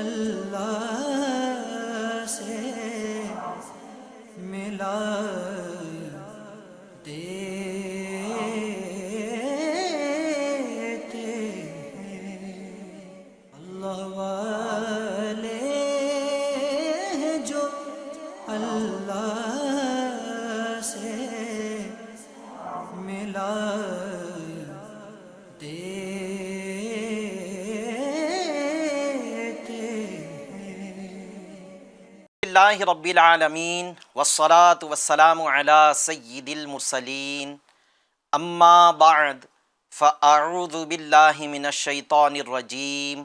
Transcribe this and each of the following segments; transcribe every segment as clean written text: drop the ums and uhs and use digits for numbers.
اللہ سے ملا دیتے ہیں۔ اللہ والے ہیں جو اللہ سے ملا اللہ رب العالمین والصلاة والسلام علی سید المرسلین اما بعد فاعوذ باللہ من الشیطان الرجیم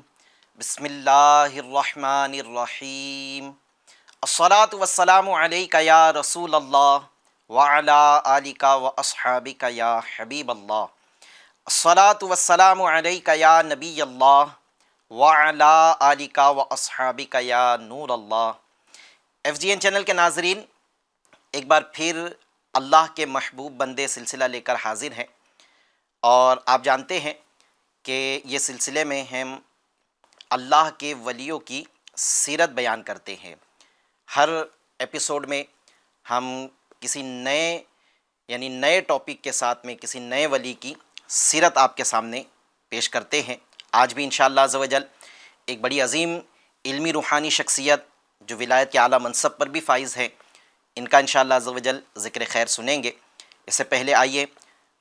بسم اللہ الرحمن الرحیم الصلاة والسلام علیک یا رسول اللہ وعلی آلک واصحابک یا حبیب اللہ الصلاة والسلام علیک یا نبی اللہ وعلی آلک واصحابک یا نور اللہ۔ ایف جی این چینل کے ناظرین، ایک بار پھر اللہ کے محبوب بندے سلسلہ لے کر حاضر ہیں، اور آپ جانتے ہیں کہ یہ سلسلے میں ہم اللہ کے ولیوں کی سیرت بیان کرتے ہیں۔ ہر ایپیسوڈ میں ہم کسی نئے ٹاپک کے ساتھ میں کسی نئے ولی کی سیرت آپ کے سامنے پیش کرتے ہیں۔ آج بھی انشاءاللہ عز و جل ایک بڑی عظیم علمی روحانی شخصیت جو ولایت کے اعلیٰ منصب پر بھی فائز ہے، ان کا انشاءاللہ عز و جل ذکر خیر سنیں گے۔ اس سے پہلے آئیے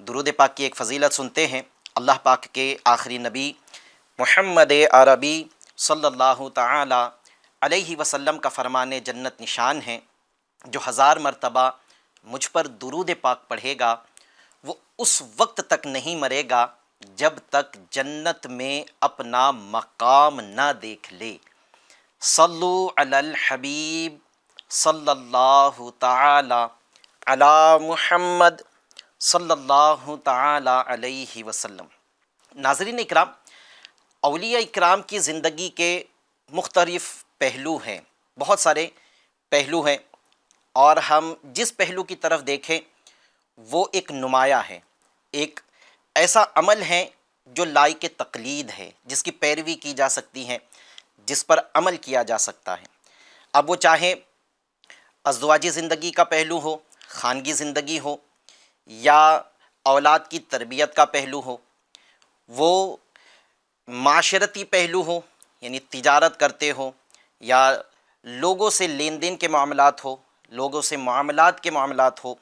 درود پاک کی ایک فضیلت سنتے ہیں۔ اللہ پاک کے آخری نبی محمد عربی صلی اللہ تعالی علیہ وسلم کا فرمان جنت نشان ہے، جو 1000 مرتبہ مجھ پر درود پاک پڑھے گا وہ اس وقت تک نہیں مرے گا جب تک جنت میں اپنا مقام نہ دیکھ لے۔ صلو علی الحبیب صلی اللہ تعالی علی محمد صلی اللہ تعالی علیہ وسلم۔ ناظرین اکرام، اولیاء اکرام کی زندگی کے مختلف پہلو ہیں، بہت سارے پہلو ہیں، اور ہم جس پہلو کی طرف دیکھیں وہ ایک نمایاں ہے، ایک ایسا عمل ہے جو لائق تقلید ہے، جس کی پیروی کی جا سکتی ہے، جس پر عمل کیا جا سکتا ہے۔ اب وہ چاہے ازدواجی زندگی کا پہلو ہو، خانگی زندگی ہو، یا اولاد کی تربیت کا پہلو ہو، وہ معاشرتی پہلو ہو، یعنی تجارت کرتے ہو، یا لوگوں سے لین دین کے معاملات ہو، لوگوں سے معاملات کے معاملات ہو،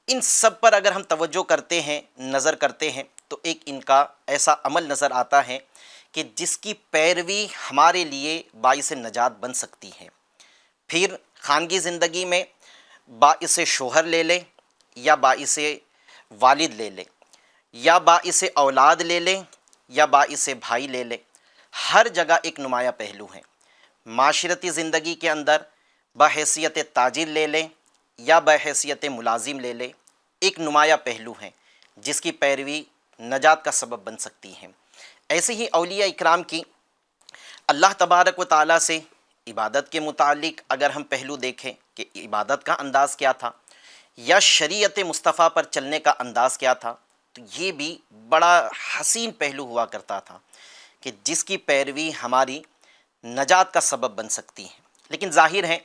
ان سب پر اگر ہم توجہ کرتے ہیں، نظر کرتے ہیں، تو ایک ان کا ایسا عمل نظر آتا ہے کہ جس کی پیروی ہمارے لیے باعث نجات بن سکتی ہے۔ پھر خانگی زندگی میں باعث شوہر لے لیں، یا باعث والد لے لیں، یا باعث اولاد لے لیں، یا باعث بھائی لے لیں، ہر جگہ ایک نمایاں پہلو ہے۔ معاشرتی زندگی کے اندر بحیثیت تاجر لے لیں یا بحیثیت ملازم لے لیں، ایک نمایاں پہلو ہے جس کی پیروی نجات کا سبب بن سکتی ہے۔ ایسے ہی اولیاء اکرام کی اللہ تبارک و تعالیٰ سے عبادت کے متعلق اگر ہم پہلو دیکھیں کہ عبادت کا انداز کیا تھا، یا شریعت مصطفیٰ پر چلنے کا انداز کیا تھا، تو یہ بھی بڑا حسین پہلو ہوا کرتا تھا کہ جس کی پیروی ہماری نجات کا سبب بن سکتی ہے۔ لیکن ظاہر ہے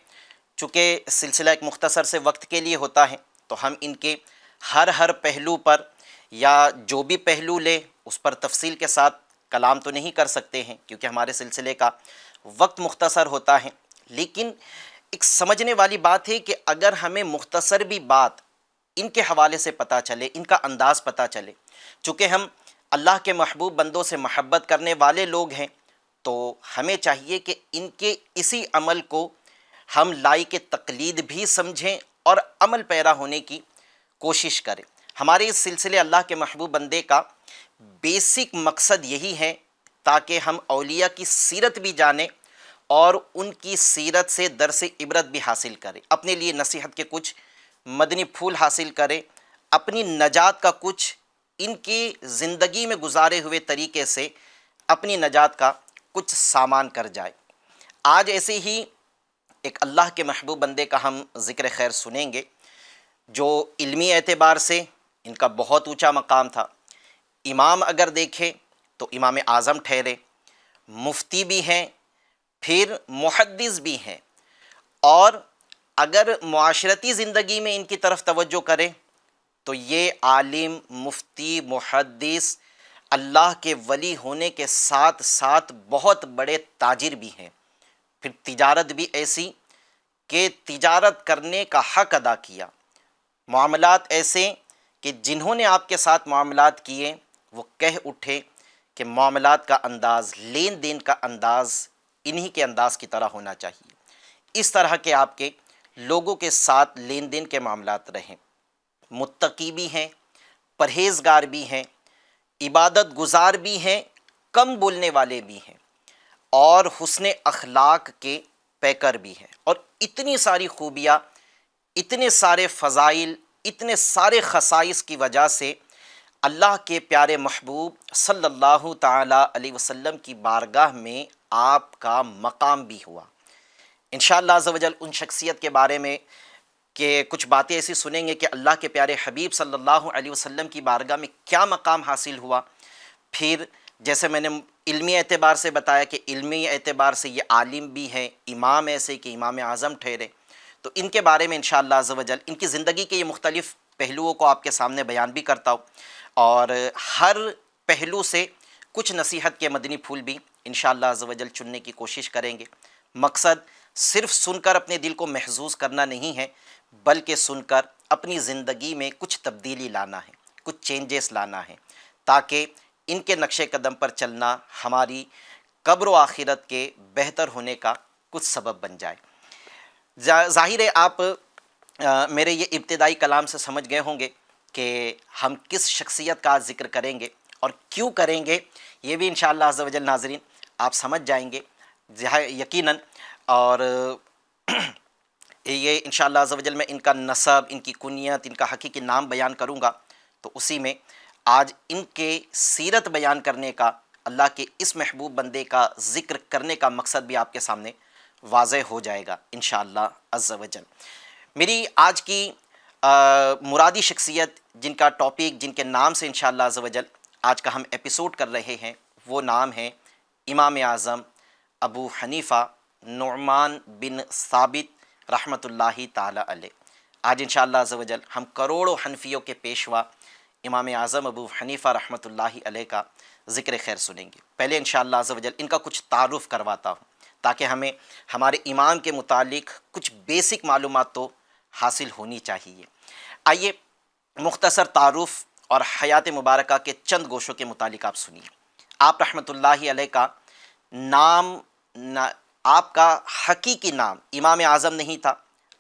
چونکہ سلسلہ ایک مختصر سے وقت کے لیے ہوتا ہے، تو ہم ان کے ہر پہلو پر یا جو بھی پہلو لے اس پر تفصیل کے ساتھ کلام تو نہیں کر سکتے ہیں، کیونکہ ہمارے سلسلے کا وقت مختصر ہوتا ہے۔ لیکن ایک سمجھنے والی بات ہے کہ اگر ہمیں مختصر بھی بات ان کے حوالے سے پتہ چلے، ان کا انداز پتہ چلے، چونکہ ہم اللہ کے محبوب بندوں سے محبت کرنے والے لوگ ہیں، تو ہمیں چاہیے کہ ان کے اسی عمل کو ہم لائق تقلید بھی سمجھیں اور عمل پیرا ہونے کی کوشش کریں۔ ہمارے اس سلسلے اللہ کے محبوب بندے کا بیسک مقصد یہی ہے تاکہ ہم اولیاء کی سیرت بھی جانیں اور ان کی سیرت سے درس عبرت بھی حاصل کریں، اپنے لیے نصیحت کے کچھ مدنی پھول حاصل کریں، اپنی نجات کا کچھ ان کی زندگی میں گزارے ہوئے طریقے سے اپنی نجات کا کچھ سامان کر جائے۔ آج ایسے ہی ایک اللہ کے محبوب بندے کا ہم ذکر خیر سنیں گے جو علمی اعتبار سے ان کا بہت اونچا مقام تھا۔ امام اگر دیکھیں تو امام اعظم ٹھہرے، مفتی بھی ہیں، پھر محدث بھی ہیں، اور اگر معاشرتی زندگی میں ان کی طرف توجہ کریں تو یہ عالم، مفتی، محدث، اللہ کے ولی ہونے کے ساتھ ساتھ بہت بڑے تاجر بھی ہیں۔ پھر تجارت بھی ایسی کہ تجارت کرنے کا حق ادا کیا، معاملات ایسے کہ جنہوں نے آپ کے ساتھ معاملات کیے وہ کہہ اٹھے کہ معاملات کا انداز، لین دین کا انداز انہی کے انداز کی طرح ہونا چاہیے۔ اس طرح کے آپ کے لوگوں کے ساتھ لین دین کے معاملات رہیں۔ متقی بھی ہیں، پرہیزگار بھی ہیں، عبادت گزار بھی ہیں، کم بولنے والے بھی ہیں، اور حسن اخلاق کے پیکر بھی ہیں، اور اتنی ساری خوبیاں، اتنے سارے فضائل، اتنے سارے خصائص کی وجہ سے اللہ کے پیارے محبوب صلی اللہ تعالیٰ علیہ وسلم کی بارگاہ میں آپ کا مقام بھی ہوا۔ انشاءاللہ عز و جل ان شخصیت کے بارے میں کہ کچھ باتیں ایسی سنیں گے کہ اللہ کے پیارے حبیب صلی اللہ علیہ وسلم کی بارگاہ میں کیا مقام حاصل ہوا۔ پھر جیسے میں نے علمی اعتبار سے بتایا کہ علمی اعتبار سے یہ عالم بھی ہیں، امام ایسے کہ امام اعظم ٹھہرے، تو ان کے بارے میں انشاءاللہ عز و جل ان کی زندگی کے یہ مختلف پہلوؤں کو آپ کے سامنے بیان بھی کرتا ہوں، اور ہر پہلو سے کچھ نصیحت کے مدنی پھول بھی انشاءاللہ عز و جل چننے کی کوشش کریں گے۔ مقصد صرف سن کر اپنے دل کو محظوظ کرنا نہیں ہے، بلکہ سن کر اپنی زندگی میں کچھ تبدیلی لانا ہے، کچھ چینجز لانا ہے، تاکہ ان کے نقش قدم پر چلنا ہماری قبر و آخرت کے بہتر ہونے کا کچھ سبب بن جائے۔ ظاہر ہے آپ میرے یہ ابتدائی کلام سے سمجھ گئے ہوں گے کہ ہم کس شخصیت کا ذکر کریں گے اور کیوں کریں گے، یہ بھی انشاءاللہ عز و جل ناظرین آپ سمجھ جائیں گے یقیناً۔ اور یہ انشاءاللہ عز و جل میں ان کا نسب، ان کی کنیت، ان کا حقیقی نام بیان کروں گا، تو اسی میں آج ان کے سیرت بیان کرنے کا، اللہ کے اس محبوب بندے کا ذکر کرنے کا مقصد بھی آپ کے سامنے واضح ہو جائے گا انشاءاللہ عز و جل۔ میری آج کی مرادی شخصیت، جن کا ٹاپک، جن کے نام سے انشاءاللہ عز و جل آج کا ہم ایپیسوڈ کر رہے ہیں، وہ نام ہے امام اعظم ابو حنیفہ نعمان بن ثابت رحمۃ اللہ تعالی علیہ۔ آج انشاءاللہ عز و جل ہم کروڑوں حنفیوں کے پیشوا امام اعظم ابو حنیفہ رحمۃ اللہ علیہ کا ذکر خیر سنیں گے۔ پہلے انشاءاللہ عز و جل ان کا کچھ تعارف کرواتا ہوں، تاکہ ہمیں ہمارے امام کے متعلق کچھ بیسک معلومات تو حاصل ہونی چاہیے۔ آئیے مختصر تعارف اور حیات مبارکہ کے چند گوشوں کے متعلق آپ سنیے۔ آپ رحمۃ اللہ علیہ کا نام، آپ کا حقیقی نام امام اعظم نہیں تھا،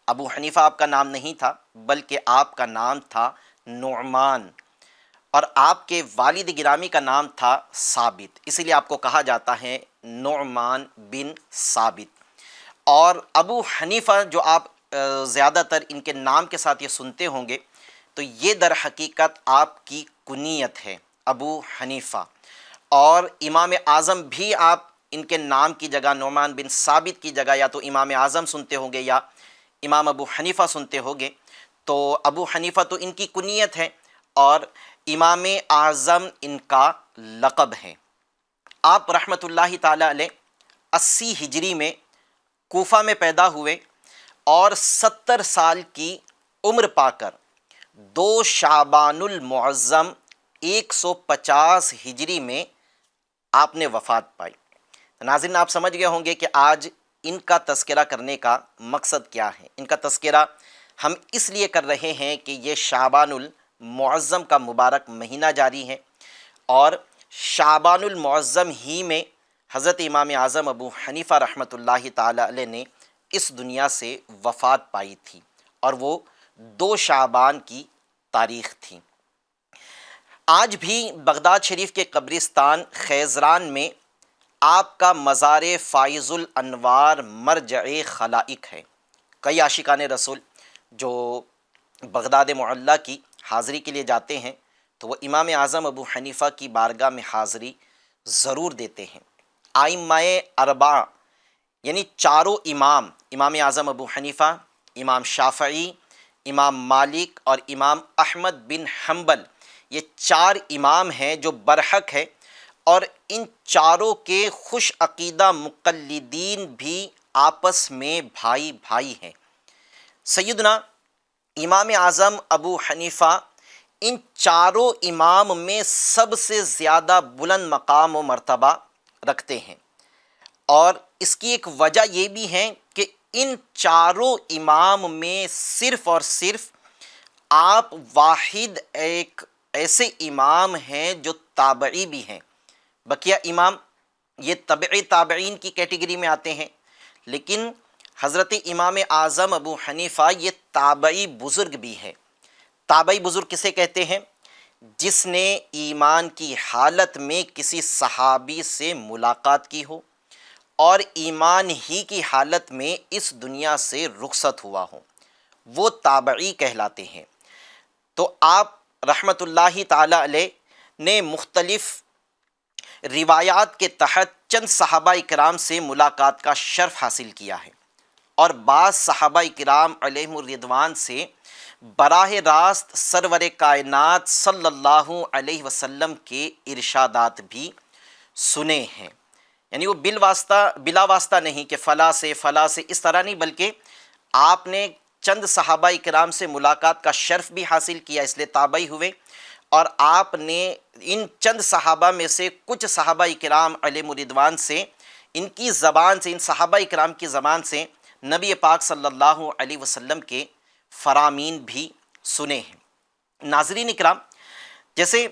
ابو حنیفہ آپ کا نام نہیں تھا، بلکہ آپ کا نام تھا نعمان، اور آپ کے والد گرامی کا نام تھا ثابت، اسی لیے آپ کو کہا جاتا ہے نعمان بن ثابت۔ اور ابو حنیفہ جو آپ زیادہ تر ان کے نام کے ساتھ یہ سنتے ہوں گے، تو یہ در حقیقت آپ کی کنیت ہے، ابو حنیفہ۔ اور امام اعظم بھی آپ ان کے نام کی جگہ، نعمان بن ثابت کی جگہ، یا تو امام اعظم سنتے ہوں گے یا امام ابو حنیفہ سنتے ہوں گے۔ تو ابو حنیفہ تو ان کی کنیت ہے، اور امام اعظم ان کا لقب ہے۔ آپ رحمۃ اللہ تعالی علیہ 80 ہجری میں کوفہ میں پیدا ہوئے، اور 70 سال کی عمر پا کر 2 شعبان المعظم 150 ہجری میں آپ نے وفات پائی۔ ناظرین آپ سمجھ گئے ہوں گے کہ آج ان کا تذکرہ کرنے کا مقصد کیا ہے۔ ان کا تذکرہ ہم اس لیے کر رہے ہیں کہ یہ شعبان المعظم کا مبارک مہینہ جاری ہے، اور شعبان المعظم ہی میں حضرت امام اعظم ابو حنیفہ رحمۃ اللہ تعالی علیہ نے اس دنیا سے وفات پائی تھی، اور وہ 2 شعبان کی تاریخ تھی۔ آج بھی بغداد شریف کے قبرستان خیزران میں آپ کا مزار فائز الانوار مرجع خلائق ہے۔ کئی عاشقان رسول جو بغداد معلیٰ کی حاضری کے لیے جاتے ہیں، تو وہ امام اعظم ابو حنیفہ کی بارگاہ میں حاضری ضرور دیتے ہیں۔ ائمہ اربعہ یعنی چاروں امام، امام اعظم ابو حنیفہ، امام شافعی، امام مالک اور امام احمد بن حنبل، یہ 4 امام ہیں جو برحق ہے، اور ان چاروں کے خوش عقیدہ مقلدین بھی آپس میں بھائی بھائی ہیں۔ سیدنا امام اعظم ابو حنیفہ ان چاروں امام میں سب سے زیادہ بلند مقام و مرتبہ رکھتے ہیں، اور اس کی ایک وجہ یہ بھی ہے کہ ان چاروں امام میں صرف اور صرف آپ واحد ایک ایسے امام ہیں جو تابعی بھی ہیں۔ بقیہ امام یہ تبع تابعین کی کیٹیگری میں آتے ہیں، لیکن حضرت امام اعظم ابو حنیفہ یہ تابعی بزرگ بھی ہے۔ تابعی بزرگ کسے کہتے ہیں؟ جس نے ایمان کی حالت میں کسی صحابی سے ملاقات کی ہو اور ایمان ہی کی حالت میں اس دنیا سے رخصت ہوا ہو، وہ تابعی کہلاتے ہیں۔ تو آپ رحمت اللہ تعالی علیہ نے مختلف روایات کے تحت چند صحابہ کرام سے ملاقات کا شرف حاصل کیا ہے، اور بعض صحابہ کرام علیہم الرضوان سے براہ راست سرور کائنات صلی اللہ علیہ وسلم کے ارشادات بھی سنے ہیں۔ یعنی وہ بلا واسطہ نہیں کہ فلاں سے اس طرح نہیں، بلکہ آپ نے چند صحابہ کرام سے ملاقات کا شرف بھی حاصل کیا، اس لیے تابعی ہوئے، اور آپ نے ان چند صحابہ میں سے کچھ صحابہ کرام علیہم الرضوان سے ان کی زبان سے، ان صحابہ کرام کی زبان سے نبی پاک صلی اللہ علیہ وسلم کے فرامین بھی سنے ہیں۔ ناظرین اکرام، جیسے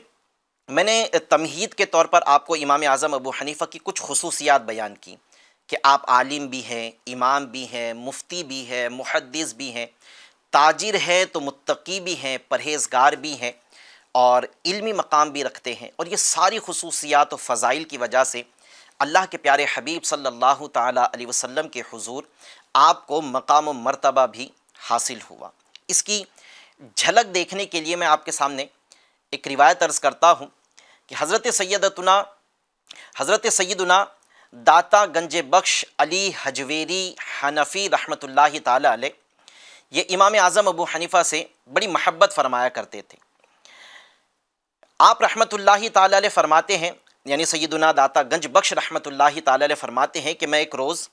میں نے تمہید کے طور پر آپ کو امام اعظم ابو حنیفہ کی کچھ خصوصیات بیان کی کہ آپ عالم بھی ہیں، امام بھی ہیں، مفتی بھی ہیں، محدث بھی ہیں، تاجر ہیں تو متقی بھی ہیں، پرہیزگار بھی ہیں، اور علمی مقام بھی رکھتے ہیں، اور یہ ساری خصوصیات و فضائل کی وجہ سے اللہ کے پیارے حبیب صلی اللہ تعالیٰ علیہ وسلم کے حضور آپ کو مقام و مرتبہ بھی حاصل ہوا۔ اس کی جھلک دیکھنے کے لیے میں آپ کے سامنے ایک روایت عرض کرتا ہوں کہ حضرت سیدنا داتا گنج بخش علی حجویری حنفی رحمۃ اللہ تعالی علیہ یہ امام اعظم ابو حنیفہ سے بڑی محبت فرمایا کرتے تھے۔ آپ رحمۃ اللہ تعالی علیہ فرماتے ہیں، یعنی سیدنا داتا گنج بخش رحمۃ اللہ تعالی علیہ فرماتے ہیں کہ میں ایک روز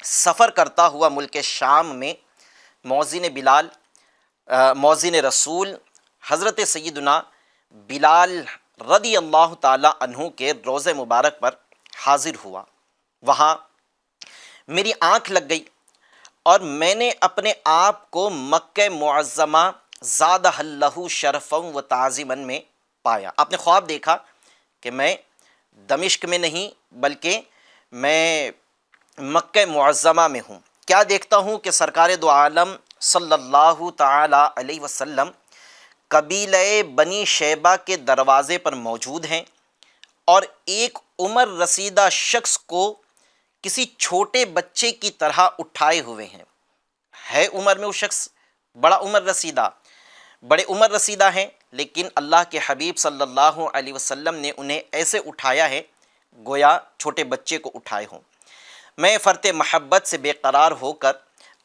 سفر کرتا ہوا ملک شام میں مؤذن رسول حضرت سیدنا بلال رضی اللہ تعالی عنہ کے روض مبارک پر حاضر ہوا۔ وہاں میری آنکھ لگ گئی اور میں نے اپنے آپ کو مکہ معظمہ زادہ اللہ شرفا و تعظیما میں پایا۔ آپ نے خواب دیکھا کہ میں دمشق میں نہیں بلکہ میں مکہ معظمہ میں ہوں۔ کیا دیکھتا ہوں کہ سرکار دو عالم صلی اللہ تعالی علیہ وسلم قبیلہ بنی شیبہ کے دروازے پر موجود ہیں، اور ایک عمر رسیدہ شخص کو کسی چھوٹے بچے کی طرح اٹھائے ہوئے ہیں۔ ہے عمر میں وہ شخص بڑے عمر رسیدہ ہیں، لیکن اللہ کے حبیب صلی اللہ علیہ وسلم نے انہیں ایسے اٹھایا ہے گویا چھوٹے بچے کو اٹھائے ہوں۔ میں فرط محبت سے بے قرار ہو کر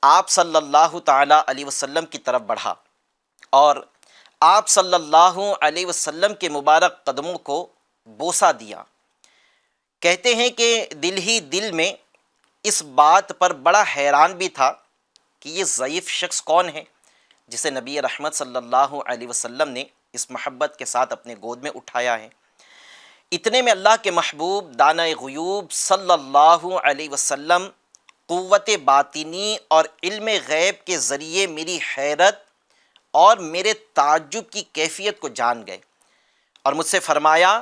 آپ صلی اللہ تعالیٰ علیہ وسلم کی طرف بڑھا، اور آپ صلی اللہ علیہ وسلم کے مبارک قدموں کو بوسہ دیا۔ کہتے ہیں کہ دل ہی دل میں اس بات پر بڑا حیران بھی تھا کہ یہ ضعیف شخص کون ہے جسے نبی رحمت صلی اللہ علیہ وسلم نے اس محبت کے ساتھ اپنے گود میں اٹھایا ہے۔ اتنے میں اللہ کے محبوب دانہ غیوب صلی اللہ علیہ وسلم قوت باطنی اور علم غیب کے ذریعے میری حیرت اور میرے تعجب کی کیفیت کو جان گئے، اور مجھ سے فرمایا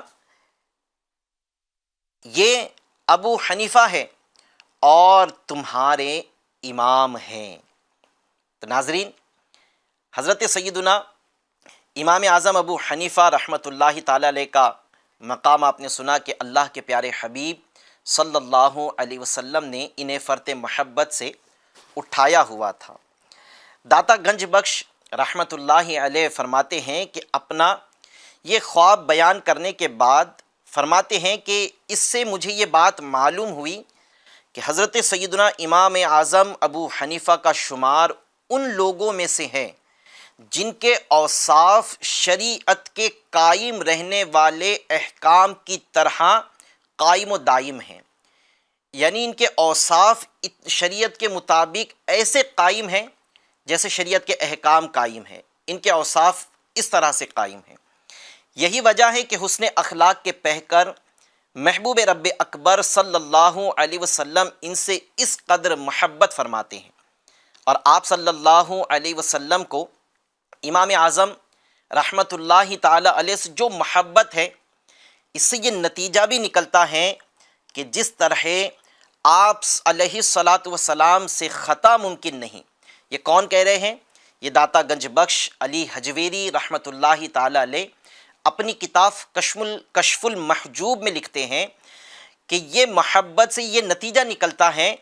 یہ ابو حنیفہ ہے اور تمہارے امام ہیں۔ تو ناظرین، حضرت سیدنا امام اعظم ابو حنیفہ رحمۃ اللہ تعالی علیہ کا مقام آپ نے سنا کہ اللہ کے پیارے حبیب صلی اللہ علیہ وسلم نے انہیں فرط محبت سے اٹھایا ہوا تھا۔ داتا گنج بخش رحمۃ اللہ علیہ فرماتے ہیں کہ اپنا یہ خواب بیان کرنے کے بعد فرماتے ہیں کہ اس سے مجھے یہ بات معلوم ہوئی کہ حضرت سیدنا امام اعظم ابو حنیفہ کا شمار ان لوگوں میں سے ہے جن کے اوصاف شریعت کے قائم رہنے والے احکام کی طرح قائم و دائم ہیں، یعنی ان کے اوصاف شریعت کے مطابق ایسے قائم ہیں جیسے شریعت کے احکام قائم ہیں، ان کے اوصاف اس طرح سے قائم ہیں۔ یہی وجہ ہے کہ حسن اخلاق کے پہکر محبوب رب اکبر صلی اللہ علیہ وسلم ان سے اس قدر محبت فرماتے ہیں، اور آپ صلی اللہ علیہ وسلم کو امام اعظم رحمۃ اللہ تعالی علیہ سے جو محبت ہے، اس سے یہ نتیجہ بھی نکلتا ہے کہ جس طرح آپ علیہ الصلاۃ والسلام سے خطا ممکن نہیں۔ یہ کون کہہ رہے ہیں؟ یہ داتا گنج بخش علی حجویری رحمۃ اللہ تعالی علیہ اپنی کتاب کشف المحجوب میں لکھتے ہیں کہ یہ محبت سے یہ نتیجہ نکلتا ہے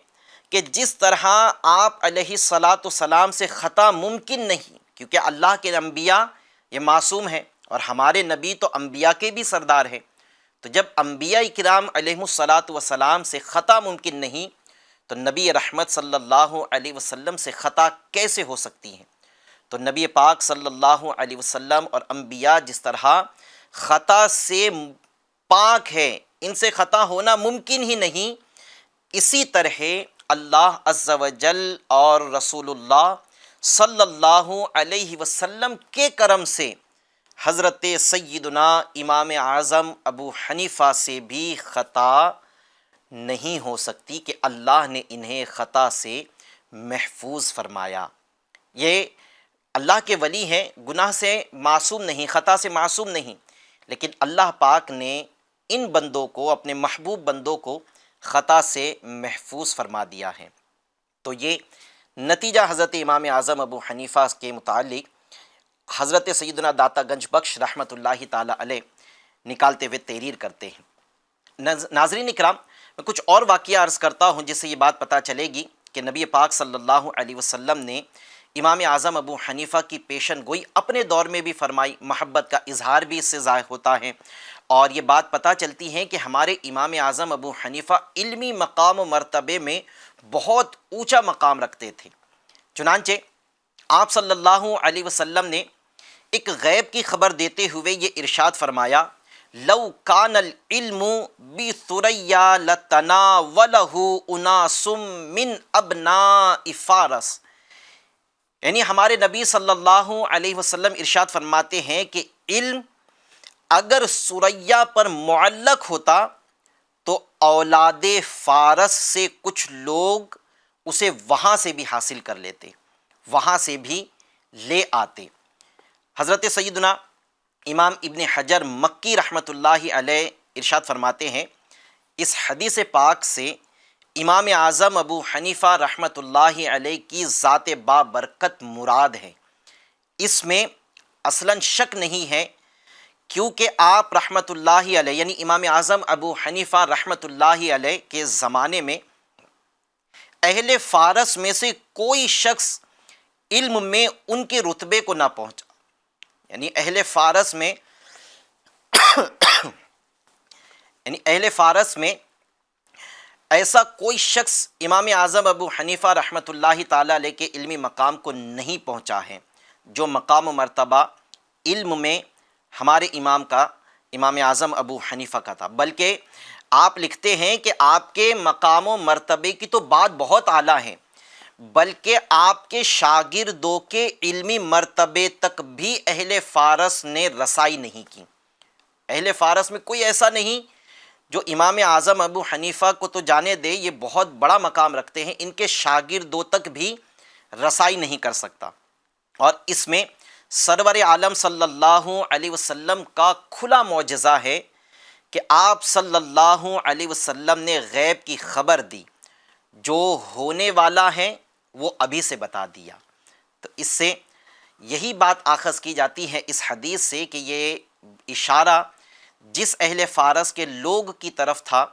کہ جس طرح آپ علیہ الصلاۃ والسلام سے خطا ممکن نہیں، کیونکہ اللہ کے انبیاء یہ معصوم ہیں اور ہمارے نبی تو انبیاء کے بھی سردار ہیں، تو جب انبیاء کرام علیہ الصلاۃ والسلام سے خطا ممکن نہیں تو نبی رحمت صلی اللہ علیہ وسلم سے خطا کیسے ہو سکتی ہیں؟ تو نبی پاک صلی اللہ علیہ وسلم اور انبیاء جس طرح خطا سے پاک ہے، ان سے خطا ہونا ممکن ہی نہیں، اسی طرح اللہ عز و جل اور رسول اللہ صلی اللہ علیہ وسلم کے کرم سے حضرت سیدنا امام اعظم ابو حنیفہ سے بھی خطا نہیں ہو سکتی کہ اللہ نے انہیں خطا سے محفوظ فرمایا۔ یہ اللہ کے ولی ہیں، گناہ سے معصوم نہیں، خطا سے معصوم نہیں، لیکن اللہ پاک نے ان بندوں کو، اپنے محبوب بندوں کو خطا سے محفوظ فرما دیا ہے۔ تو یہ نتیجہ حضرت امام اعظم ابو حنیفہ کے متعلق حضرت سیدنا داتا گنج بخش رحمۃ اللہ تعالی علیہ نکالتے ہوئے تحریر کرتے ہیں۔ ناظرین اکرام، میں کچھ اور واقعہ عرض کرتا ہوں جس سے یہ بات پتہ چلے گی کہ نبی پاک صلی اللہ علیہ وسلم نے امام اعظم ابو حنیفہ کی پیشن گوئی اپنے دور میں بھی فرمائی، محبت کا اظہار بھی اس سے ظاہر ہوتا ہے، اور یہ بات پتہ چلتی ہے کہ ہمارے امام اعظم ابو حنیفہ علمی مقام و مرتبے میں بہت اونچا مقام رکھتے تھے۔ چنانچہ آپ صلی اللہ علیہ وسلم نے ایک غیب کی خبر دیتے ہوئے یہ ارشاد فرمایا، لو کان العلم بثریا لتناولہ اناس من ابناء فارس، یعنی ہمارے نبی صلی اللہ علیہ وسلم ارشاد فرماتے ہیں کہ علم اگر ثریا پر معلق ہوتا تو اولاد فارس سے کچھ لوگ اسے وہاں سے بھی حاصل کر لیتے، وہاں سے بھی لے آتے۔ حضرت سیدنا امام ابن حجر مکی رحمۃ اللہ علیہ ارشاد فرماتے ہیں، اس حدیث پاک سے امام اعظم ابو حنیفہ رحمۃ اللہ علیہ کی ذات بابرکت مراد ہے، اس میں اصلاً شک نہیں ہے، کیونکہ آپ رحمۃ اللہ علیہ یعنی امام اعظم ابو حنیفہ رحمۃ اللہ علیہ کے زمانے میں اہل فارس میں سے کوئی شخص علم میں ان کے رتبے کو نہ پہنچا، یعنی اہل فارس میں ایسا کوئی شخص امام اعظم ابو حنیفہ رحمۃ اللہ تعالیٰ علیہ کے علمی مقام کو نہیں پہنچا ہے، جو مقام و مرتبہ علم میں ہمارے امام اعظم ابو حنیفہ کا تھا۔ بلکہ آپ لکھتے ہیں کہ آپ کے مقام و مرتبے کی تو بات بہت اعلیٰ ہے، بلکہ آپ کے شاگردوں کے علمی مرتبے تک بھی اہل فارس نے رسائی نہیں کی۔ اہل فارس میں کوئی ایسا نہیں جو امام اعظم ابو حنیفہ کو تو جانے دے، یہ بہت بڑا مقام رکھتے ہیں، ان کے شاگردوں تک بھی رسائی نہیں کر سکتا۔ اور اس میں سرور عالم صلی اللہ علیہ وسلم کا کھلا معجزہ ہے کہ آپ صلی اللہ علیہ وسلم نے غیب کی خبر دی، جو ہونے والا ہے وہ ابھی سے بتا دیا۔ تو اس سے یہی بات آخذ کی جاتی ہے اس حدیث سے کہ یہ اشارہ جس اہل فارس کے لوگ کی طرف تھا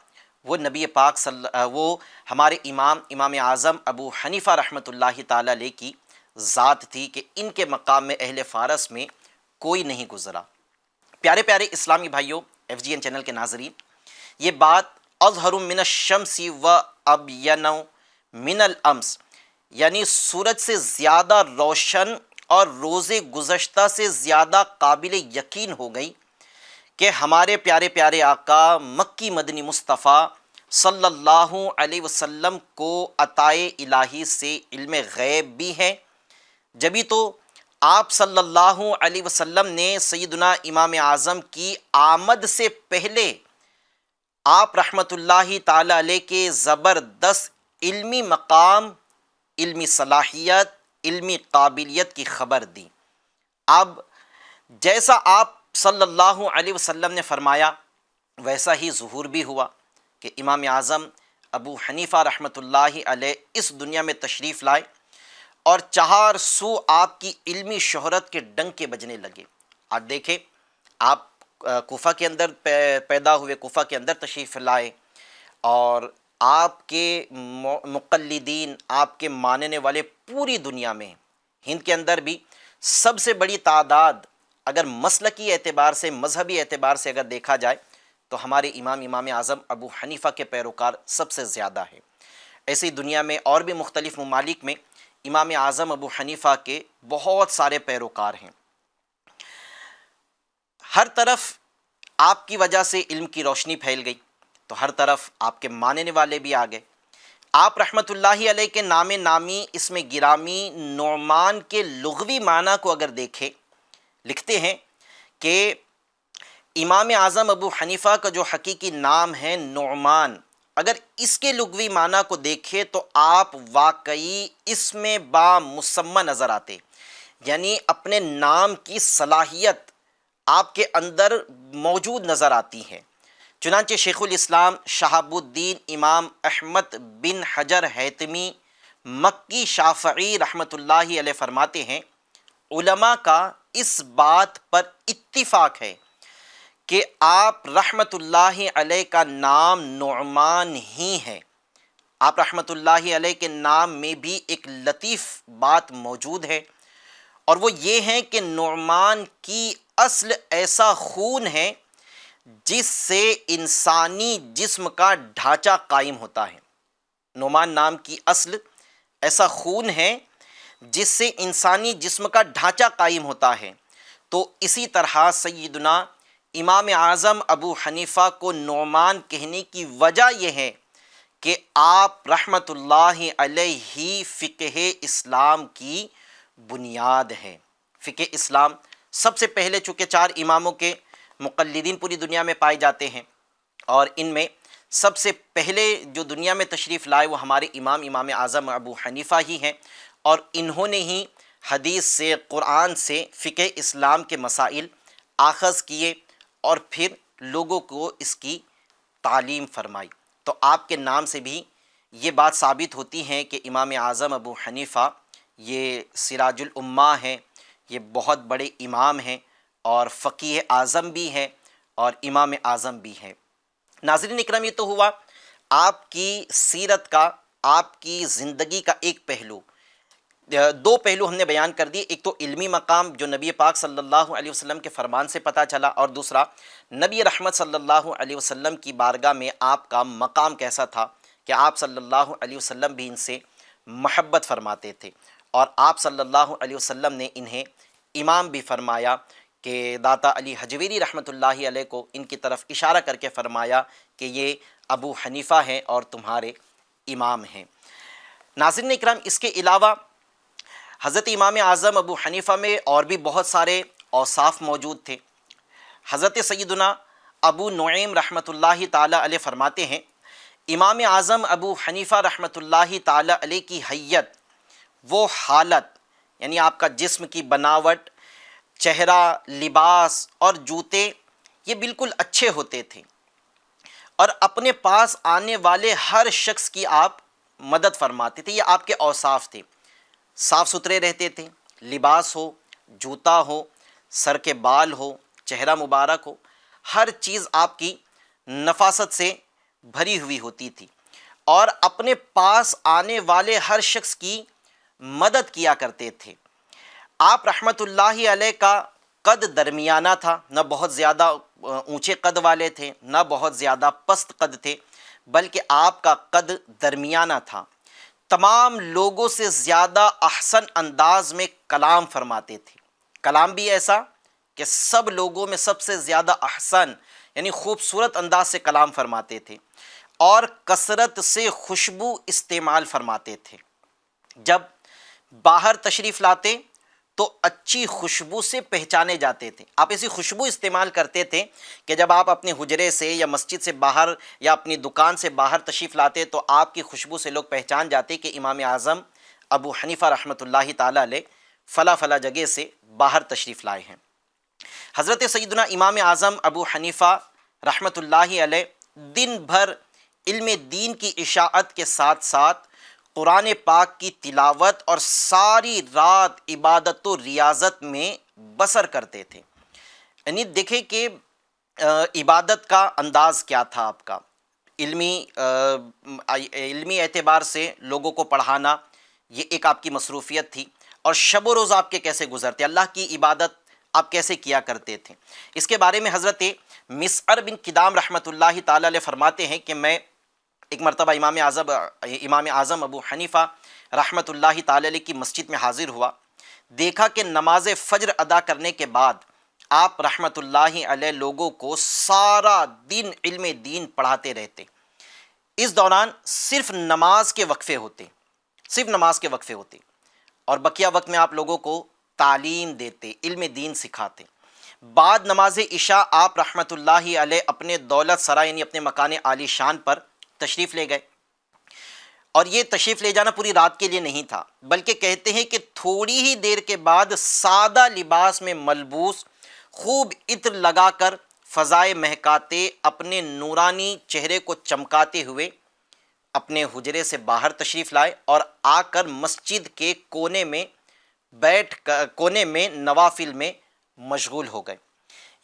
وہ نبی پاک وہ ہمارے امام اعظم ابو حنیفہ رحمۃ اللہ تعالیٰ علیہ کی ذات تھی کہ ان کے مقام میں اہل فارس میں کوئی نہیں گزرا۔ پیارے پیارے اسلامی بھائیوں، ایف جی این چینل کے ناظرین، یہ بات اظہر من الشمس و ابین من الامس، یعنی سورج سے زیادہ روشن اور روز گزشتہ سے زیادہ قابل یقین ہو گئی کہ ہمارے پیارے پیارے آقا مکی مدنی مصطفیٰ صلی اللہ علیہ وسلم کو عطائے الہی سے علم غیب بھی ہے، جبھی تو آپ صلی اللہ علیہ وسلم نے سیدنا امام اعظم کی آمد سے پہلے آپ رحمۃ اللہ تعالی علیہ کے زبردست علمی مقام، علمی صلاحیت، علمی قابلیت کی خبر دی۔ اب جیسا آپ صلی اللہ علیہ وسلم نے فرمایا ویسا ہی ظہور بھی ہوا کہ امام اعظم ابو حنیفہ رحمۃ اللہ علیہ اس دنیا میں تشریف لائے اور چہار سو آپ کی علمی شہرت کے ڈنکے بجنے لگے۔ آج دیکھیں، آپ کوفہ کے اندر پیدا ہوئے، کوفہ کے اندر تشریف لائے، اور آپ کے مقلدین، آپ کے ماننے والے پوری دنیا میں، ہند کے اندر بھی سب سے بڑی تعداد اگر مسلکی اعتبار سے، مذہبی اعتبار سے اگر دیکھا جائے تو ہمارے امام اعظم ابو حنیفہ کے پیروکار سب سے زیادہ ہے۔ ایسی دنیا میں اور بھی مختلف ممالک میں امام اعظم ابو حنیفہ کے بہت سارے پیروکار ہیں۔ ہر طرف آپ کی وجہ سے علم کی روشنی پھیل گئی تو ہر طرف آپ کے ماننے والے بھی آ گئے۔ آپ رحمۃ اللہ علیہ کے نام نامی، اسم گرامی نعمان کے لغوی معنی کو اگر دیکھیں، لکھتے ہیں کہ امام اعظم ابو حنیفہ کا جو حقیقی نام ہے نعمان، اگر اس کے لغوی معنی کو دیکھیں تو آپ واقعی اسم با مسمى نظر آتے، یعنی اپنے نام کی صلاحیت آپ کے اندر موجود نظر آتی ہے۔ چنانچہ شیخ الاسلام شہاب الدین امام احمد بن حجر حیتمی مکی شافعی رحمۃ اللہ علیہ فرماتے ہیں، علماء کا اس بات پر اتفاق ہے کہ آپ رحمۃ اللہ علیہ کا نام نعمان ہی ہے۔ آپ رحمۃ اللہ علیہ کے نام میں بھی ایک لطیف بات موجود ہے، اور وہ یہ ہے کہ نعمان کی اصل ایسا خون ہے جس سے انسانی جسم کا ڈھانچہ قائم ہوتا ہے۔ نعمان نام کی اصل ایسا خون ہے جس سے انسانی جسم کا ڈھانچہ قائم ہوتا ہے۔ تو اسی طرح سیدنا امام اعظم ابو حنیفہ کو نعمان کہنے کی وجہ یہ ہے کہ آپ رحمۃ اللہ علیہ ہی فقہ اسلام کی بنیاد ہے۔ فقہ اسلام سب سے پہلے، چونکہ 4 اماموں کے مقلدین پوری دنیا میں پائے جاتے ہیں، اور ان میں سب سے پہلے جو دنیا میں تشریف لائے وہ ہمارے امام اعظم ابو حنیفہ ہی ہیں، اور انہوں نے ہی حدیث سے، قرآن سے فقہ اسلام کے مسائل آخذ کیے اور پھر لوگوں کو اس کی تعلیم فرمائی۔ تو آپ کے نام سے بھی یہ بات ثابت ہوتی ہے کہ امام اعظم ابو حنیفہ یہ سراج الامہ ہیں، یہ بہت بڑے امام ہیں، اور فقیہ اعظم بھی ہیں اور امام اعظم بھی ہیں۔ ناظرین اکرام، یہ تو ہوا آپ کی سیرت کا، آپ کی زندگی کا ایک پہلو۔ 2 پہلو ہم نے بیان کر دیے، ایک تو علمی مقام جو نبی پاک صلی اللہ علیہ وسلم کے فرمان سے پتہ چلا، اور دوسرا نبی رحمت صلی اللہ علیہ وسلم کی بارگاہ میں آپ کا مقام کیسا تھا کہ آپ صلی اللہ علیہ وسلم بھی ان سے محبت فرماتے تھے، اور آپ صلی اللہ علیہ وسلم نے انہیں امام بھی فرمایا کہ داتا علی حجویری رحمۃ اللہ علیہ کو ان کی طرف اشارہ کر کے فرمایا کہ یہ ابو حنیفہ ہیں اور تمہارے امام ہیں۔ ناظرین اکرام، اس کے علاوہ حضرت امام اعظم ابو حنیفہ میں اور بھی بہت سارے اوصاف موجود تھے۔ حضرت سیدنا ابو نعیم رحمۃ اللہ تعالی علیہ فرماتے ہیں، امام اعظم ابو حنیفہ رحمۃ اللہ تعالی علیہ کی حیت، وہ حالت، یعنی آپ کا جسم کی بناوٹ، چہرہ، لباس اور جوتے، یہ بالکل اچھے ہوتے تھے، اور اپنے پاس آنے والے ہر شخص کی آپ مدد فرماتے تھے۔ یہ آپ کے اوصاف تھے۔ صاف ستھرے رہتے تھے، لباس ہو، جوتا ہو، سر کے بال ہو، چہرہ مبارک ہو، ہر چیز آپ کی نفاست سے بھری ہوئی ہوتی تھی، اور اپنے پاس آنے والے ہر شخص کی مدد کیا کرتے تھے۔ آپ رحمۃ اللہ علیہ کا قد درمیانہ تھا، نہ بہت زیادہ اونچے قد والے تھے، نہ بہت زیادہ پست قد تھے، بلکہ آپ کا قد درمیانہ تھا۔ تمام لوگوں سے زیادہ احسن انداز میں کلام فرماتے تھے۔ کلام بھی ایسا کہ سب لوگوں میں سب سے زیادہ احسن یعنی خوبصورت انداز سے کلام فرماتے تھے، اور کثرت سے خوشبو استعمال فرماتے تھے۔ جب باہر تشریف لاتے تو اچھی خوشبو سے پہچانے جاتے تھے۔ آپ ایسی خوشبو استعمال کرتے تھے کہ جب آپ اپنے حجرے سے یا مسجد سے باہر یا اپنی دکان سے باہر تشریف لاتے تو آپ کی خوشبو سے لوگ پہچان جاتے کہ امام اعظم ابو حنیفہ رحمۃ اللہ تعالیٰ علیہ فلاں فلاں جگہ سے باہر تشریف لائے ہیں۔ حضرت سیدنا امام اعظم ابو حنیفہ رحمۃ اللہ علیہ دن بھر علم دین کی اشاعت کے ساتھ ساتھ قرآن پاک کی تلاوت اور ساری رات عبادت و ریاضت میں بسر کرتے تھے۔ یعنی دیکھیں کہ عبادت کا انداز کیا تھا آپ کا، علمی اعتبار سے لوگوں کو پڑھانا یہ ایک آپ کی مصروفیت تھی، اور شب و روز آپ کے کیسے گزرتے، اللہ کی عبادت آپ کیسے کیا کرتے تھے۔ اس کے بارے میں حضرت مسعر بن کدام رحمۃ اللہ تعالی علیہ فرماتے ہیں کہ میں ایک مرتبہ امام اعظم ابو حنیفہ رحمۃ اللہ تعالی علیہ کی مسجد میں حاضر ہوا، دیکھا کہ نماز فجر ادا کرنے کے بعد آپ رحمۃ اللہ علیہ لوگوں کو سارا دن علم دین پڑھاتے رہتے۔ اس دوران صرف نماز کے وقفے ہوتے اور بقیہ وقت میں آپ لوگوں کو تعلیم دیتے، علم دین سکھاتے۔ بعد نماز عشاء آپ رحمۃ اللہ علیہ اپنے دولت سرا یعنی اپنے مکان عالی شان پر تشریف لے گئے، اور یہ تشریف لے جانا پوری رات کے لیے نہیں تھا، بلکہ کہتے ہیں کہ تھوڑی ہی دیر کے بعد سادہ لباس میں ملبوس، خوب عطر لگا کر فضائے مہکاتے، اپنے نورانی چہرے کو چمکاتے ہوئے اپنے حجرے سے باہر تشریف لائے اور آ کر مسجد کے کونے میں نوافل میں مشغول ہو گئے،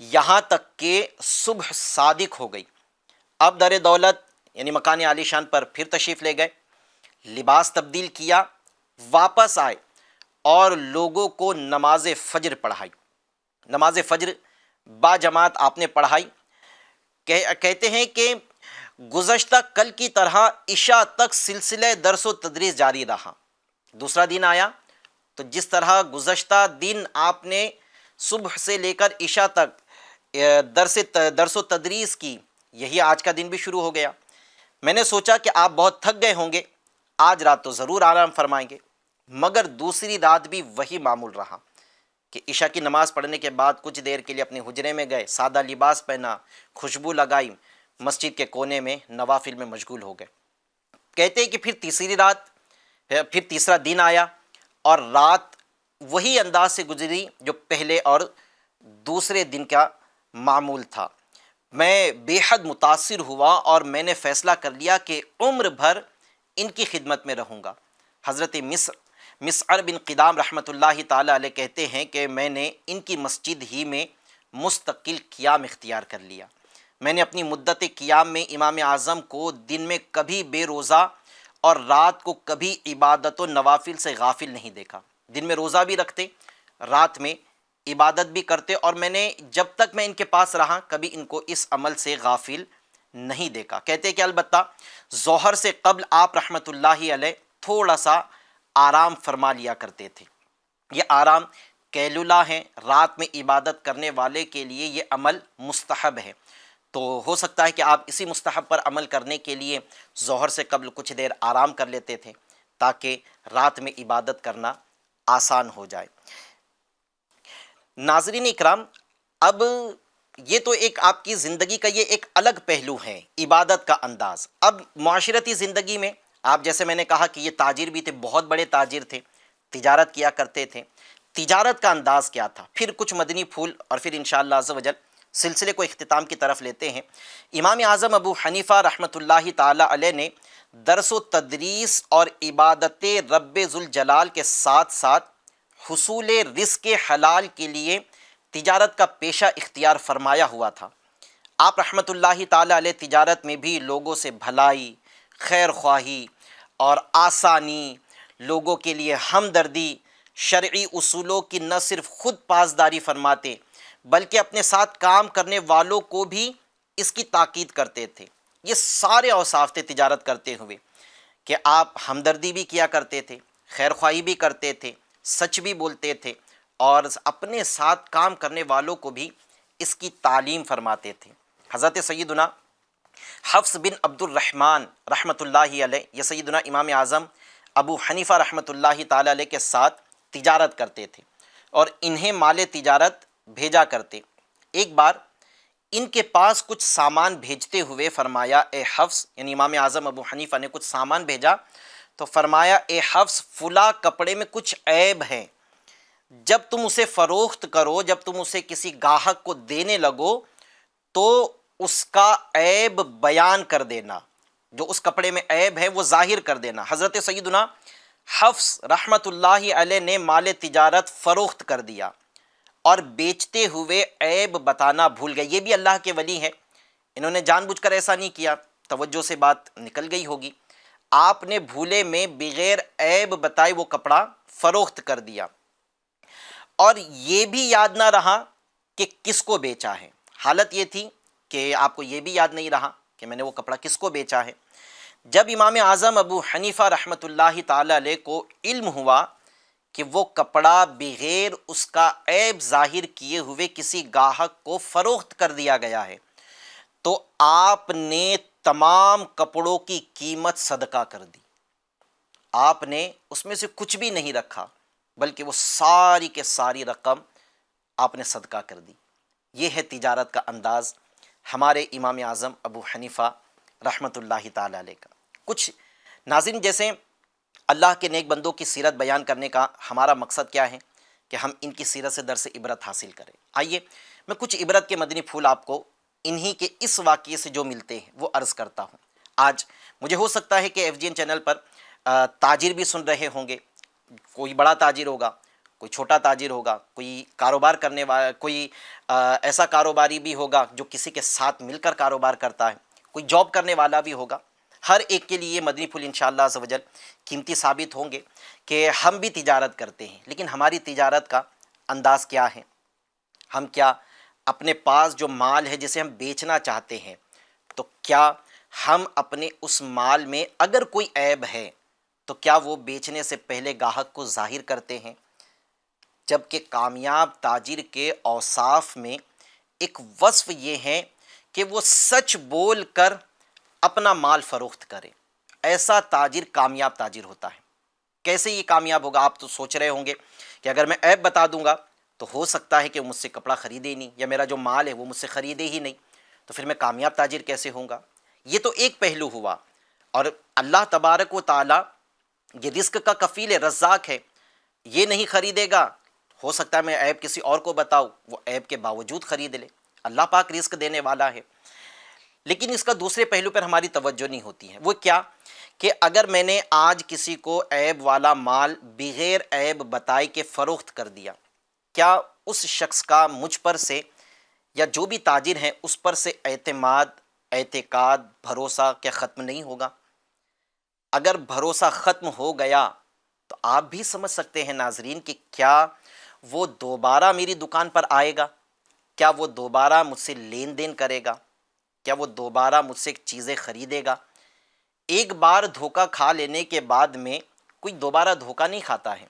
یہاں تک کہ صبح صادق ہو گئی۔ اب در دولت یعنی مکان عالی شان پر پھر تشریف لے گئے، لباس تبدیل کیا، واپس آئے اور لوگوں کو نماز فجر پڑھائی۔ نماز فجر با جماعت آپ نے پڑھائی۔ کہتے ہیں کہ گزشتہ کل کی طرح عشاء تک سلسلہ درس و تدریس جاری رہا۔ دوسرا دن آیا تو جس طرح گزشتہ دن آپ نے صبح سے لے کر عشاء تک درس و تدریس کی، یہی آج کا دن بھی شروع ہو گیا۔ میں نے سوچا کہ آپ بہت تھک گئے ہوں گے، آج رات تو ضرور آرام فرمائیں گے، مگر دوسری رات بھی وہی معمول رہا کہ عشاء کی نماز پڑھنے کے بعد کچھ دیر کے لیے اپنے حجرے میں گئے، سادہ لباس پہنا، خوشبو لگائی، مسجد کے کونے میں نوافل میں مشغول ہو گئے۔ کہتے ہیں کہ پھر تیسرا دن آیا اور رات وہی انداز سے گزری جو پہلے اور دوسرے دن کا معمول تھا۔ میں بے حد متاثر ہوا اور میں نے فیصلہ کر لیا کہ عمر بھر ان کی خدمت میں رہوں گا۔ حضرت مسعر بن قدام رحمۃ اللہ تعالی علیہ کہتے ہیں کہ میں نے ان کی مسجد ہی میں مستقل قیام اختیار کر لیا۔ میں نے اپنی مدت قیام میں امام اعظم کو دن میں کبھی بے روزہ اور رات کو کبھی عبادت و نوافل سے غافل نہیں دیکھا۔ دن میں روزہ بھی رکھتے، رات میں عبادت بھی کرتے، اور میں نے جب تک میں ان کے پاس رہا کبھی ان کو اس عمل سے غافل نہیں دیکھا۔ کہتے کہ البتہ ظہر سے قبل آپ رحمۃ اللہ علیہ تھوڑا سا آرام فرما لیا کرتے تھے۔ یہ آرام قیلولہ ہیں، رات میں عبادت کرنے والے کے لیے یہ عمل مستحب ہے، تو ہو سکتا ہے کہ آپ اسی مستحب پر عمل کرنے کے لیے ظہر سے قبل کچھ دیر آرام کر لیتے تھے تاکہ رات میں عبادت کرنا آسان ہو جائے۔ ناظرین اکرام، اب یہ تو ایک آپ کی زندگی کا یہ ایک الگ پہلو ہے، عبادت کا انداز۔ اب معاشرتی زندگی میں آپ جیسے میں نے کہا کہ یہ تاجر بھی تھے، بہت بڑے تاجر تھے، تجارت کیا کرتے تھے۔ تجارت کا انداز کیا تھا، پھر کچھ مدنی پھول اور پھر انشاءاللہ عز و جل سلسلے کو اختتام کی طرف لیتے ہیں۔ امام اعظم ابو حنیفہ رحمۃ اللہ تعالی علیہ نے درس و تدریس اور عبادت رب ذوالجلال کے ساتھ ساتھ حصول رزق حلال کے لیے تجارت کا پیشہ اختیار فرمایا ہوا تھا۔ آپ رحمۃ اللہ تعالی علیہ تجارت میں بھی لوگوں سے بھلائی، خیر خواہی اور آسانی، لوگوں کے لیے ہمدردی، شرعی اصولوں کی نہ صرف خود پاسداری فرماتے بلکہ اپنے ساتھ کام کرنے والوں کو بھی اس کی تاکید کرتے تھے۔ یہ سارے اوصاف تھے تجارت کرتے ہوئے کہ آپ ہمدردی بھی کیا کرتے تھے، خیر خواہی بھی کرتے تھے، سچ بھی بولتے تھے، اور اپنے ساتھ کام کرنے والوں کو بھی اس کی تعلیم فرماتے تھے۔ حضرت سیدنا حفص بن عبد الرحمن رحمۃ اللہ علیہ، یہ سیدنا امام اعظم ابو حنیفہ رحمۃ اللہ تعالی علیہ کے ساتھ تجارت کرتے تھے اور انہیں مال تجارت بھیجا کرتے۔ ایک بار ان کے پاس کچھ سامان بھیجتے ہوئے فرمایا اے حفص، یعنی امام اعظم ابو حنیفہ نے کچھ سامان بھیجا تو فرمایا اے حفص، فلاں کپڑے میں کچھ عیب ہے، جب تم اسے فروخت کرو، جب تم اسے کسی گاہک کو دینے لگو تو اس کا عیب بیان کر دینا، جو اس کپڑے میں عیب ہے وہ ظاہر کر دینا۔ حضرت سیدنا حفص رحمۃ اللہ علیہ نے مال تجارت فروخت کر دیا اور بیچتے ہوئے عیب بتانا بھول گئے۔ یہ بھی اللہ کے ولی ہیں، انہوں نے جان بوجھ کر ایسا نہیں کیا، توجہ سے بات نکل گئی ہوگی۔ آپ نے بھولے میں بغیر عیب بتائے وہ کپڑا فروخت کر دیا، اور یہ بھی یاد نہ رہا کہ کس کو بیچا ہے۔ حالت یہ تھی کہ آپ کو یہ بھی یاد نہیں رہا کہ میں نے وہ کپڑا کس کو بیچا ہے۔ جب امام اعظم ابو حنیفہ رحمۃ اللہ تعالی علیہ کو علم ہوا کہ وہ کپڑا بغیر اس کا عیب ظاہر کیے ہوئے کسی گاہک کو فروخت کر دیا گیا ہے، تو آپ نے تمام کپڑوں کی قیمت صدقہ کر دی۔ آپ نے اس میں سے کچھ بھی نہیں رکھا، بلکہ وہ ساری کے ساری رقم آپ نے صدقہ کر دی۔ یہ ہے تجارت کا انداز ہمارے امام اعظم ابو حنیفہ رحمۃ اللہ تعالی علیہ کا۔ کچھ ناظرین، جیسے اللہ کے نیک بندوں کی سیرت بیان کرنے کا ہمارا مقصد کیا ہے کہ ہم ان کی سیرت سے درس عبرت حاصل کریں۔ آئیے میں کچھ عبرت کے مدنی پھول آپ کو انہی کے اس واقعے سے جو ملتے ہیں وہ عرض کرتا ہوں۔ آج مجھے ہو سکتا ہے کہ FGN چینل پر تاجر بھی سن رہے ہوں گے، کوئی بڑا تاجر ہوگا، کوئی چھوٹا تاجر ہوگا، کوئی کاروبار کرنے والا، کوئی ایسا کاروباری بھی ہوگا جو کسی کے ساتھ مل کر کاروبار کرتا ہے، کوئی جاب کرنے والا بھی ہوگا۔ ہر ایک کے لیے یہ مدنی پھول انشاءاللہ عز و جل قیمتی ثابت ہوں گے کہ ہم بھی تجارت کرتے ہیں، لیکن ہماری تجارت کا انداز کیا ہے؟ ہم کیا اپنے پاس جو مال ہے جسے ہم بیچنا چاہتے ہیں، تو کیا ہم اپنے اس مال میں اگر کوئی عیب ہے تو کیا وہ بیچنے سے پہلے گاہک کو ظاہر کرتے ہیں؟ جبکہ کامیاب تاجر کے اوصاف میں ایک وصف یہ ہے کہ وہ سچ بول کر اپنا مال فروخت کرے۔ ایسا تاجر کامیاب تاجر ہوتا ہے۔ کیسے یہ کامیاب ہوگا؟ آپ تو سوچ رہے ہوں گے کہ اگر میں عیب بتا دوں گا تو ہو سکتا ہے کہ وہ مجھ سے کپڑا خریدے ہی نہیں، یا میرا جو مال ہے وہ مجھ سے خریدے ہی نہیں، تو پھر میں کامیاب تاجر کیسے ہوں گا؟ یہ تو ایک پہلو ہوا، اور اللہ تبارک و تعالی یہ رزق کا کفیل ہے، رزاق ہے، یہ نہیں خریدے گا، ہو سکتا ہے میں عیب کسی اور کو بتاؤں، وہ عیب کے باوجود خرید لے۔ اللہ پاک رزق دینے والا ہے۔ لیکن اس کا دوسرے پہلو پر ہماری توجہ نہیں ہوتی ہے۔ وہ کیا کہ اگر میں نے آج کسی کو عیب والا مال بغیر عیب بتائے کے فروخت کر دیا، کیا اس شخص کا مجھ پر سے یا جو بھی تاجر ہیں اس پر سے اعتقاد، بھروسہ کیا ختم نہیں ہوگا؟ اگر بھروسہ ختم ہو گیا تو آپ بھی سمجھ سکتے ہیں ناظرین کہ کیا وہ دوبارہ میری دکان پر آئے گا؟ کیا وہ دوبارہ مجھ سے لین دین کرے گا؟ کیا وہ دوبارہ مجھ سے چیزیں خریدے گا؟ ایک بار دھوکہ کھا لینے کے بعد میں کوئی دوبارہ دھوکہ نہیں کھاتا ہے،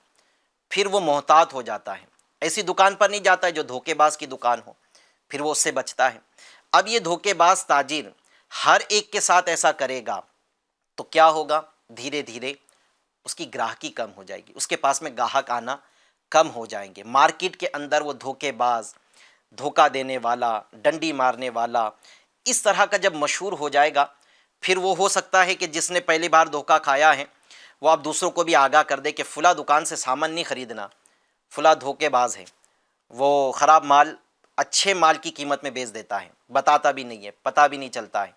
پھر وہ محتاط ہو جاتا ہے، ایسی دکان پر نہیں جاتا ہے جو دھوکے باز کی دکان ہو، پھر وہ اس سے بچتا ہے۔ اب یہ دھوکے باز تاجر ہر ایک کے ساتھ ایسا کرے گا تو کیا ہوگا؟ دھیرے دھیرے اس کی گراہکی کم ہو جائے گی، اس کے پاس میں گاہک آنا کم ہو جائیں گے۔ مارکیٹ کے اندر وہ دھوکے باز، دھوکہ دینے والا، ڈنڈی مارنے والا اس طرح کا جب مشہور ہو جائے گا، پھر وہ ہو سکتا ہے کہ جس نے پہلی بار دھوکہ کھایا ہے وہ اب دوسروں کو بھی آگاہ کر دے کہ فلاں دکان سے سامان نہیں خریدنا، فلاں دھوکے باز ہے، وہ خراب مال اچھے مال کی قیمت میں بیچ دیتا ہے، بتاتا بھی نہیں ہے، پتہ بھی نہیں چلتا ہے۔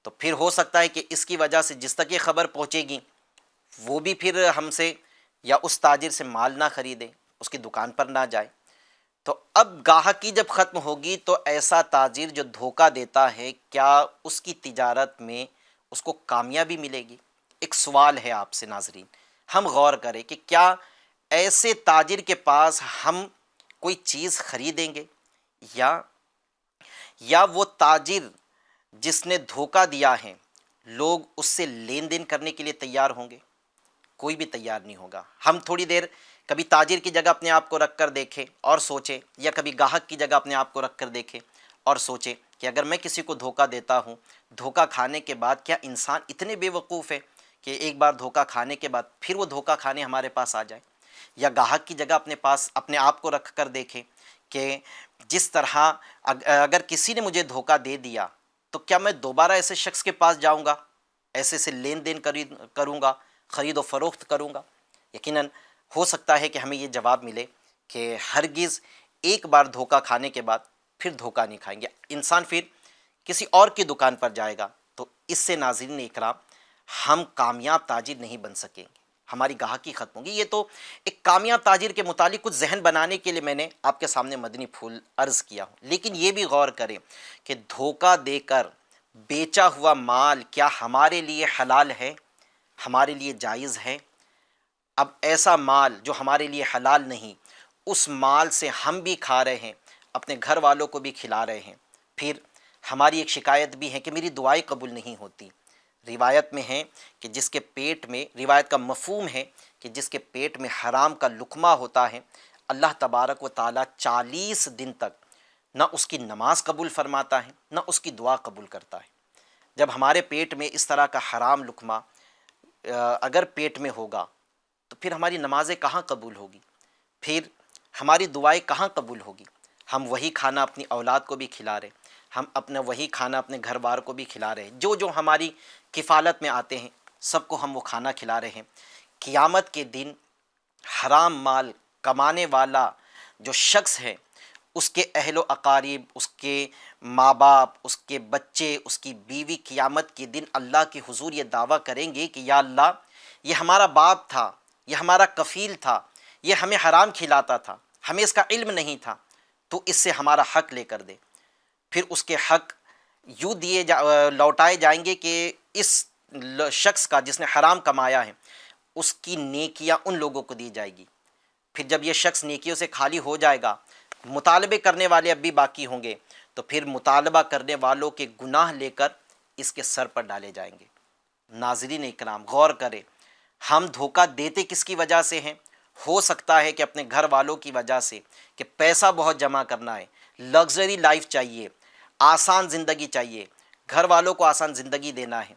تو پھر ہو سکتا ہے کہ اس کی وجہ سے جس تک یہ خبر پہنچے گی وہ بھی پھر ہم سے یا اس تاجر سے مال نہ خریدے، اس کی دکان پر نہ جائے۔ تو اب گاہکی جب ختم ہوگی تو ایسا تاجر جو دھوکہ دیتا ہے، کیا اس کی تجارت میں اس کو کامیابی ملے گی؟ ایک سوال ہے آپ سے ناظرین، ہم غور کریں کہ کیا ایسے تاجر کے پاس ہم کوئی چیز خریدیں گے، یا وہ تاجر جس نے دھوکہ دیا ہے لوگ اس سے لین دین کرنے کے لیے تیار ہوں گے؟ کوئی بھی تیار نہیں ہوگا۔ ہم تھوڑی دیر کبھی تاجر کی جگہ اپنے آپ کو رکھ کر دیکھیں اور سوچیں، یا کبھی گاہک کی جگہ اپنے آپ کو رکھ کر دیکھیں اور سوچیں کہ اگر میں کسی کو دھوکہ دیتا ہوں، دھوکہ کھانے کے بعد کیا انسان اتنے بے وقوف ہے کہ ایک بار دھوکہ کھانے کے بعد پھر وہ دھوکہ کھانے ہمارے پاس آ جائے؟ یا گاہک کی جگہ اپنے آپ کو رکھ کر دیکھیں کہ جس طرح اگر کسی نے مجھے دھوکہ دے دیا تو کیا میں دوبارہ ایسے شخص کے پاس جاؤں گا، ایسے سے لین دین کروں گا، خرید و فروخت کروں گا؟ یقیناً ہو سکتا ہے کہ ہمیں یہ جواب ملے کہ ہرگز ایک بار دھوکہ کھانے کے بعد پھر دھوکہ نہیں کھائیں گے۔ انسان پھر کسی اور کی دکان پر جائے گا، تو اس سے ناظرین اکرام ہم کامیاب تاجر نہیں بن سکیں گے، ہماری گاہکی ختم ہوگی۔ یہ تو ایک کامیاب تاجر کے متعلق کچھ ذہن بنانے کے لیے میں نے آپ کے سامنے مدنی پھول عرض کیا ہوں، لیکن یہ بھی غور کریں کہ دھوکہ دے کر بیچا ہوا مال کیا ہمارے لیے حلال ہے، ہمارے لیے جائز ہے؟ اب ایسا مال جو ہمارے لیے حلال نہیں، اس مال سے ہم بھی کھا رہے ہیں، اپنے گھر والوں کو بھی کھلا رہے ہیں، پھر ہماری ایک شکایت بھی ہے کہ میری دعائیں قبول نہیں ہوتی۔ روایت میں ہے کہ جس کے پیٹ میں، روایت کا مفہوم ہے کہ جس کے پیٹ میں حرام کا لقمہ ہوتا ہے، اللہ تبارک و تعالیٰ 40 دن تک نہ اس کی نماز قبول فرماتا ہے، نہ اس کی دعا قبول کرتا ہے۔ جب ہمارے پیٹ میں اس طرح کا حرام لقمہ اگر پیٹ میں ہوگا تو پھر ہماری نمازیں کہاں قبول ہوگی، پھر ہماری دعائیں کہاں قبول ہوگی؟ ہم وہی کھانا اپنی اولاد کو بھی کھلا رہے، ہم اپنا وہی کھانا اپنے گھر بار کو بھی کھلا رہے، جو ہماری کفالت میں آتے ہیں سب کو ہم وہ کھانا کھلا رہے ہیں۔ قیامت کے دن حرام مال کمانے والا جو شخص ہے، اس کے اہل و اقارب، اس کے ماں باپ، اس کے بچے، اس کی بیوی قیامت کے دن اللہ کے حضور یہ دعویٰ کریں گے کہ یا اللہ، یہ ہمارا باپ تھا، یہ ہمارا کفیل تھا، یہ ہمیں حرام کھلاتا تھا، ہمیں اس کا علم نہیں تھا، تو اس سے ہمارا حق لے کر دے۔ پھر اس کے حق یوں لوٹائے جائیں گے کہ اس شخص کا جس نے حرام کمایا ہے، اس کی نیکیاں ان لوگوں کو دی جائے گی۔ پھر جب یہ شخص نیکیوں سے خالی ہو جائے گا، مطالبے کرنے والے اب بھی باقی ہوں گے، تو پھر مطالبہ کرنے والوں کے گناہ لے کر اس کے سر پر ڈالے جائیں گے۔ ناظرین اکرام غور کریں، ہم دھوکہ دیتے کس کی وجہ سے ہیں؟ ہو سکتا ہے کہ اپنے گھر والوں کی وجہ سے، کہ پیسہ بہت جمع کرنا ہے، لگژری لائف چاہیے، آسان زندگی چاہیے، گھر والوں کو آسان زندگی دینا ہے،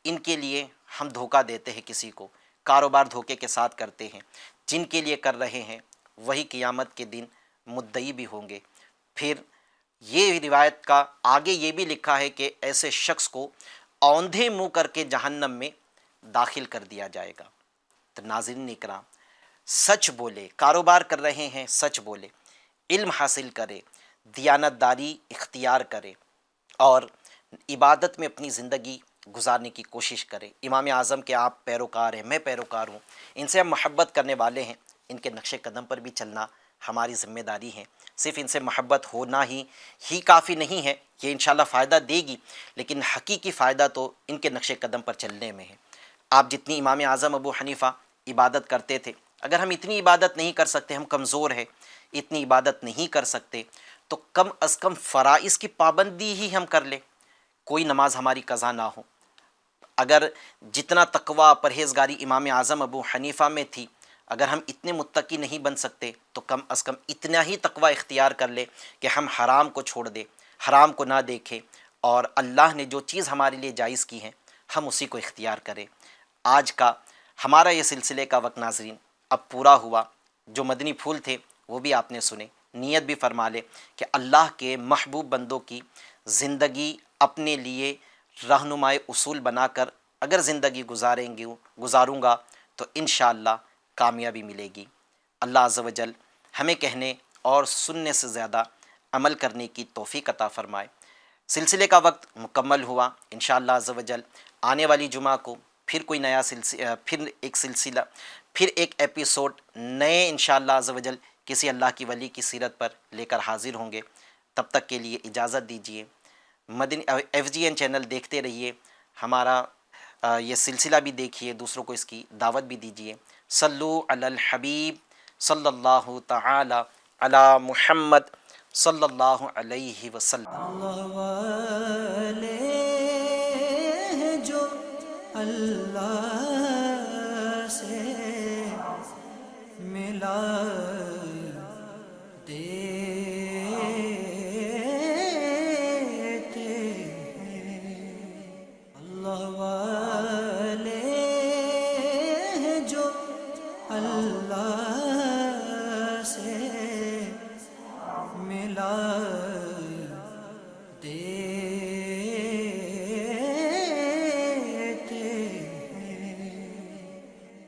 ان کے لیے ہم دھوکہ دیتے ہیں کسی کو، کاروبار دھوکے کے ساتھ کرتے ہیں۔ جن کے لیے کر رہے ہیں وہی قیامت کے دن مدعی بھی ہوں گے۔ پھر یہ روایت کا آگے یہ بھی لکھا ہے کہ ایسے شخص کو اوندھے منہ کر کے جہنم میں داخل کر دیا جائے گا۔ تو ناظرین اکرام سچ بولے، کاروبار کر رہے ہیں سچ بولے، علم حاصل کرے، دیانت داری اختیار کرے اور عبادت میں اپنی زندگی گزارنے کی کوشش کرے۔ امام اعظم کے آپ پیروکار ہیں، میں پیروکار ہوں، ان سے ہم محبت کرنے والے ہیں، ان کے نقش قدم پر بھی چلنا ہماری ذمہ داری ہے۔ صرف ان سے محبت ہونا ہی کافی نہیں ہے، یہ انشاءاللہ فائدہ دے گی، لیکن حقیقی فائدہ تو ان کے نقش قدم پر چلنے میں ہے۔ آپ جتنی امام اعظم ابو حنیفہ عبادت کرتے تھے، اگر ہم اتنی عبادت نہیں کر سکتے، ہم کمزور ہیں، اتنی عبادت نہیں کر سکتے، تو کم از کم فرائض کی پابندی ہی ہم کر لیں، کوئی نماز ہماری قضا نہ ہو۔ اگر جتنا تقوی پرہیزگاری امام اعظم ابو حنیفہ میں تھی، اگر ہم اتنے متقی نہیں بن سکتے تو کم از کم اتنا ہی تقوی اختیار کر لے کہ ہم حرام کو چھوڑ دیں، حرام کو نہ دیکھیں، اور اللہ نے جو چیز ہمارے لیے جائز کی ہے ہم اسی کو اختیار کریں۔ آج کا ہمارا یہ سلسلے کا وقت ناظرین اب پورا ہوا، جو مدنی پھول تھے وہ بھی آپ نے سنے، نیت بھی فرما لے کہ اللہ کے محبوب بندوں کی زندگی اپنے لیے رہنمائے اصول بنا کر اگر زندگی گزاروں گا تو انشاءاللہ کامیابی ملے گی۔ اللہ عز و جل ہمیں کہنے اور سننے سے زیادہ عمل کرنے کی توفیق عطا فرمائے۔ سلسلے کا وقت مکمل ہوا، انشاءاللہ عز و جل آنے والی جمعہ کو پھر کوئی نیا سلسلہ، پھر ایک ایپیسوڈ نئے انشاءاللہ عز و جل کسی اللہ کی ولی کی سیرت پر لے کر حاضر ہوں گے۔ تب تک کے لیے اجازت دیجیے، مدنی FGN چینل دیکھتے رہیے، ہمارا یہ سلسلہ بھی دیکھیے، دوسروں کو اس کی دعوت بھی دیجیے۔ صلو علی الحبیب صلی اللہ تعالی علی محمد صلی اللہ علیہ وسلم۔ اللہ والے ہیں جو اللہ سے ملا دیتے ہیں۔ اللہ والے ہیں جو اللہ